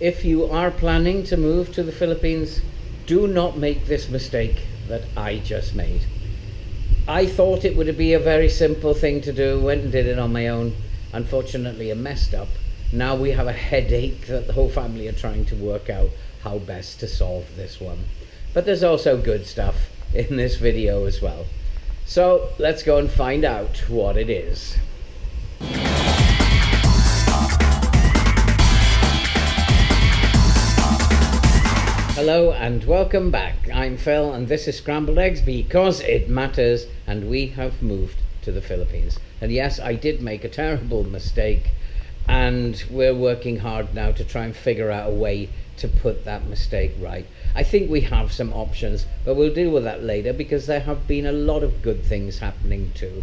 if you are planning to move to the Philippines, do not make this mistake that I just made. I thought it would be a very simple thing to do, went and did it on my own. Unfortunately, I messed up. Now we have a headache that the whole family are trying to work out how best to solve this one. But there's also good stuff in this video as well. So let's go and find out what it is. Hello and welcome back. I'm Phil and this is Scrambled Eggs because it matters, and we have moved to the Philippines. And yes, I did make a terrible mistake and we're working hard now to try and figure out a way to put that mistake right. I think we have some options, but we'll deal with that later because there have been a lot of good things happening too.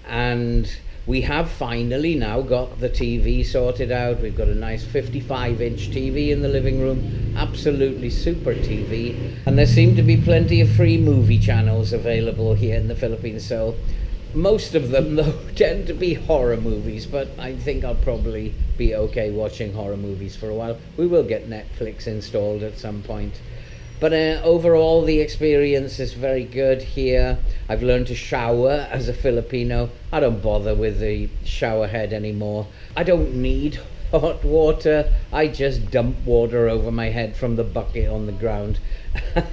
And we have finally now got the TV sorted out. We've got a nice 55-inch TV in the living room, absolutely super TV. And there seem to be plenty of free movie channels available here in the Philippines. So most of them though tend to be horror movies, but I think I'll probably be okay watching horror movies for a while. We will get Netflix installed at some point. But overall, the experience is very good here. I've learned to shower as a Filipino. I don't bother with the shower head anymore. I don't need hot water. I just dump water over my head from the bucket on the ground.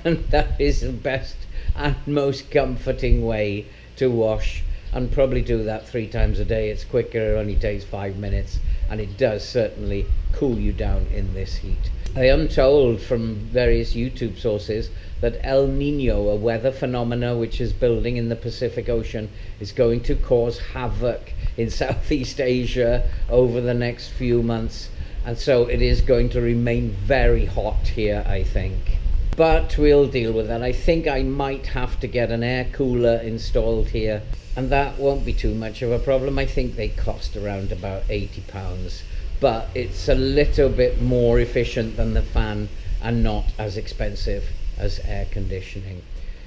And that is the best and most comforting way to wash. And probably do that 3 times a day. It's quicker, it only takes 5 minutes. And it does certainly cool you down in this heat. I am told from various YouTube sources that El Nino, a weather phenomena which is building in the Pacific Ocean, is going to cause havoc in Southeast Asia over the next few months. And so it is going to remain very hot here, I think. But we'll deal with that. I think I might have to get an air cooler installed here, and that won't be too much of a problem. I think they cost around about £80. But it's a little bit more efficient than the fan and not as expensive as air conditioning.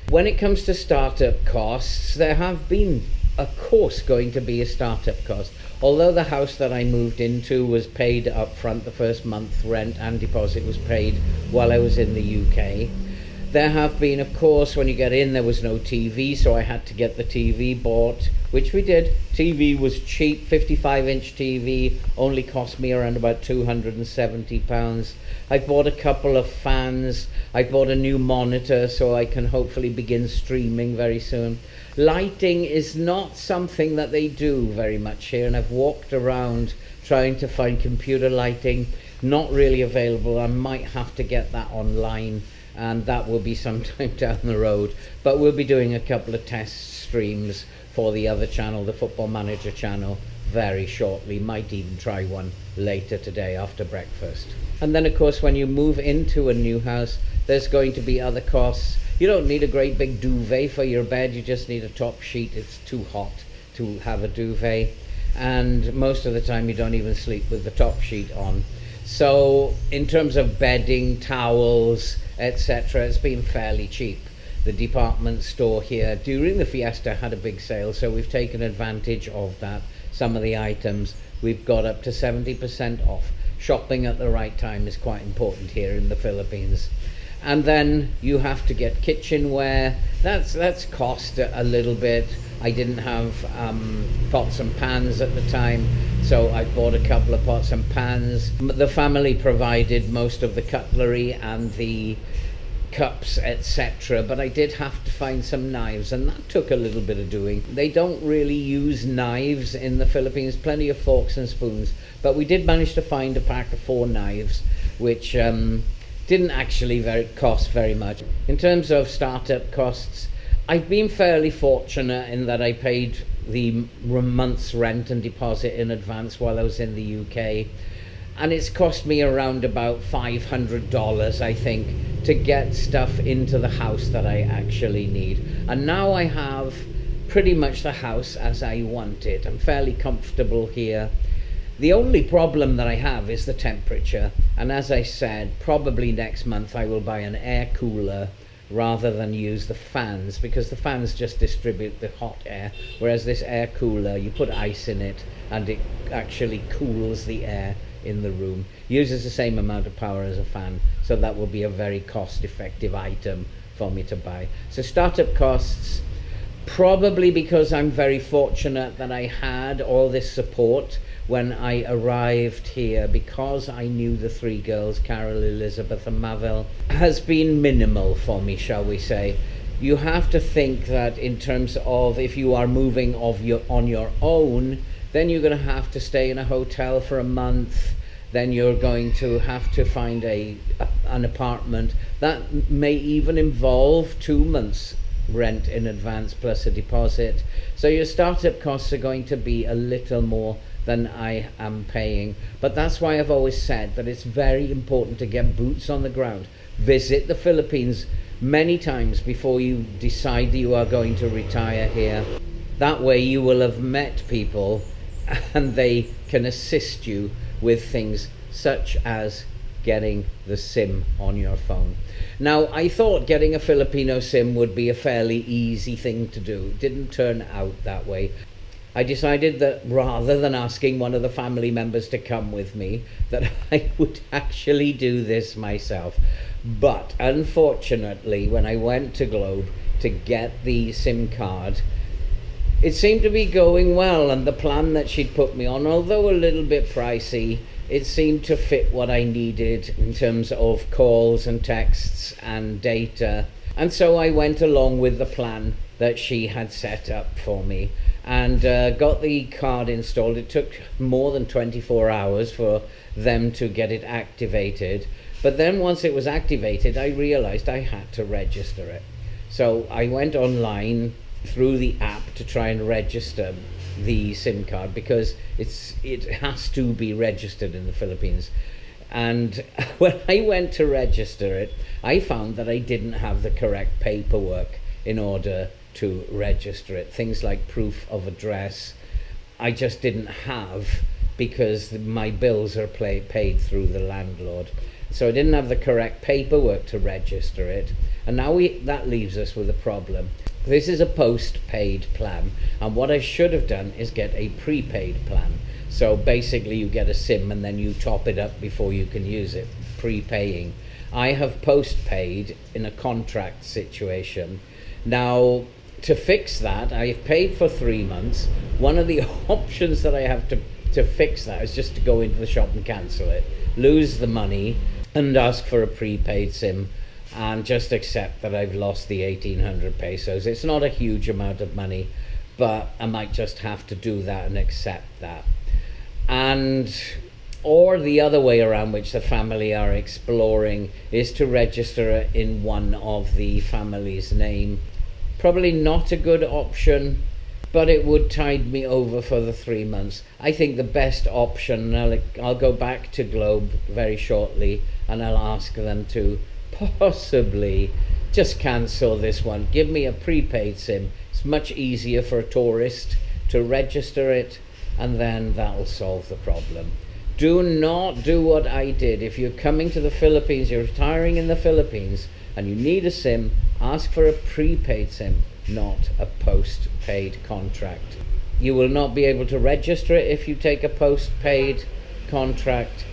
When it comes to startup costs, there have been, of course, going to be a startup cost. Although the house that I moved into was paid up front, the first month rent and deposit was paid while I was in the UK. There have been, of course, when you get in, there was no TV, so I had to get the TV bought, which we did. TV was cheap, 55-inch TV, only cost me around about £270. I bought a couple of fans. I bought a new monitor so I can hopefully begin streaming very soon. Lighting is not something that they do very much here, and I've walked around trying to find computer lighting. Not really available. I might have to get that online, and that will be sometime down the road. But we'll be doing a couple of test streams for the other channel, the Football Manager channel, very shortly. Might even try one later today after breakfast. And then of course when you move into a new house, there's going to be other costs. You don't need a great big duvet for your bed, you just need a top sheet. It's too hot to have a duvet, and most of the time you don't even sleep with the top sheet on. So in terms of bedding, towels, etc., it's been fairly cheap. The department store here during the Fiesta had a big sale, so we've taken advantage of that. Some of the items we've got up to 70% off. Shopping at the right time is quite important here in the Philippines. And then you have to get kitchenware. That's cost a little bit. I didn't have pots and pans at the time, so I bought a couple of pots and pans. The family provided most of the cutlery and the cups, etc., but I did have to find some knives, and that took a little bit of doing. They don't really use knives in the Philippines, plenty of forks and spoons, but we did manage to find a pack of 4 knives, which didn't actually cost very much. In terms of startup costs, I've been fairly fortunate in that I paid the month's rent and deposit in advance while I was in the UK, and it's cost me around about $500, I think, to get stuff into the house that I actually need. And now I have pretty much the house as I want it. I'm fairly comfortable here. The only problem that I have is the temperature, and as I said, probably next month I will buy an air cooler rather than use the fans, because the fans just distribute the hot air, whereas this air cooler, you put ice in it and it actually cools the air in the room, uses the same amount of power as a fan, so that will be a very cost-effective item for me to buy. So startup costs, probably because I'm very fortunate that I had all this support when I arrived here, because I knew the three girls, Carol, Elizabeth and Mavil, has been minimal for me, shall we say. You have to think that in terms of if you are moving on your own, then you're going to have to stay in a hotel for a month, then you're going to have to find an apartment. That may even involve 2 months rent in advance plus a deposit. So your startup costs are going to be a little more than I am paying. But that's why I've always said that it's very important to get boots on the ground. Visit the Philippines many times before you decide that you are going to retire here. That way you will have met people and they can assist you with things such as getting the SIM on your phone. Now, I thought getting a Filipino SIM would be a fairly easy thing to do. It didn't turn out that way. I decided that rather than asking one of the family members to come with me, that I would actually do this myself. But unfortunately, when I went to Globe to get the SIM card, it seemed to be going well, and the plan that she'd put me on, although a little bit pricey, it seemed to fit what I needed in terms of calls and texts and data. And so I went along with the plan that she had set up for me and got the card installed. It took more than 24 hours for them to get it activated. But then once it was activated, I realized I had to register it. So I went online through the app to try and register the SIM card, because it has to be registered in the Philippines. And when I went to register it, I found that I didn't have the correct paperwork in order to register it. Things like proof of address, I just didn't have, because my bills are paid through the landlord. So I didn't have the correct paperwork to register it. And now that leaves us with a problem. This is a post-paid plan, and what I should have done is get a prepaid plan. So basically you get a SIM and then you top it up before you can use it, prepaying. I have post-paid in a contract situation. Now, to fix that, I've paid for 3 months. One of the options that I have to fix that is just to go into the shop and cancel it, lose the money and ask for a prepaid SIM, and just accept that I've lost the 1,800 pesos. It's not a huge amount of money, but I might just have to do that and accept that. Or the other way around, which the family are exploring, is to register it in one of the family's name. Probably not a good option, but it would tide me over for the 3 months. I think the best option, I'll go back to Globe very shortly and I'll ask them to possibly just cancel this one. Give me a prepaid SIM. It's much easier for a tourist to register it, and then that'll solve the problem. Do not do what I did. If you're coming to the Philippines, you're retiring in the Philippines, and you need a SIM, ask for a prepaid SIM, not a post-paid contract. You will not be able to register it if you take a post-paid contract,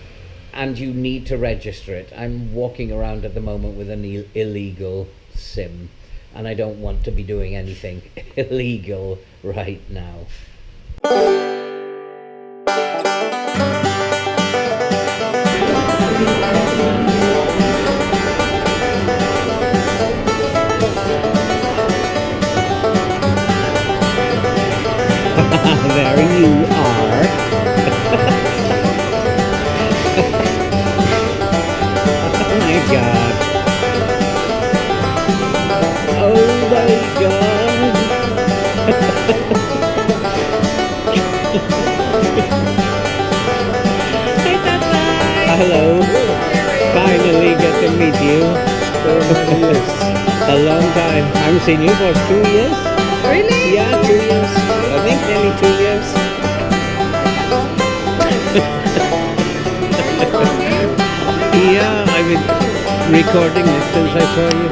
and you need to register it. I'm walking around at the moment with an illegal SIM, and I don't want to be doing anything illegal right now. There you are. Oh my god. Oh my god. Hi, Papa. Hello. Finally get to meet you. A long time. I haven't seen you for 2 years. Really? Yeah, 2 years. I think nearly 2 years. Yeah, I've been recording it since I saw you.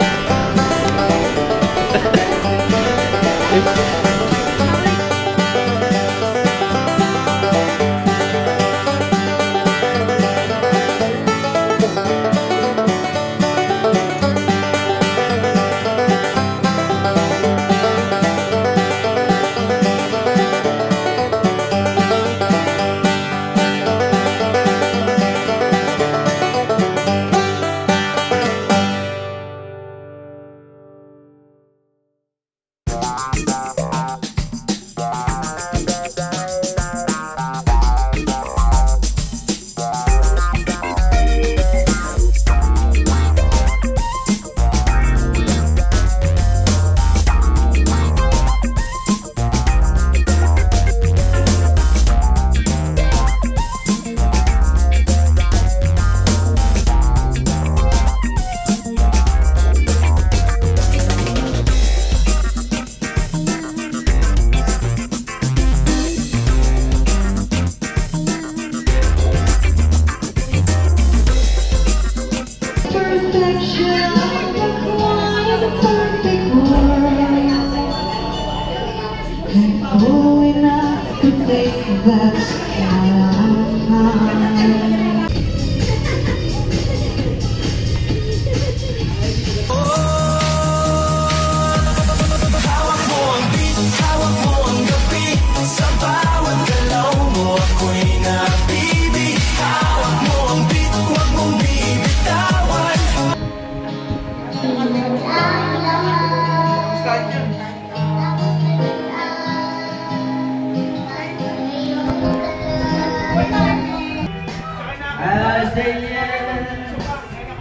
I say yes,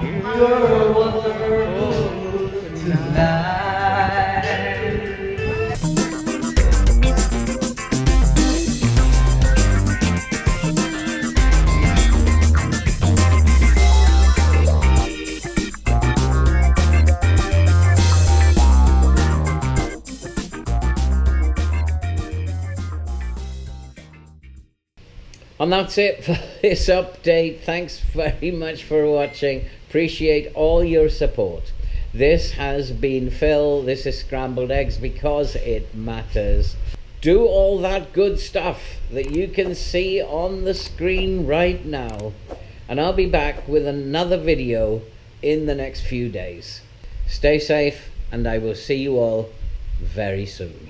you're wonderful tonight. And that's it for this update. Thanks very much for watching. Appreciate all your support. This has been Phil. This is Scrambled Eggs because it matters. Do all that good stuff that you can see on the screen right now. And I'll be back with another video in the next few days. Stay safe and I will see you all very soon.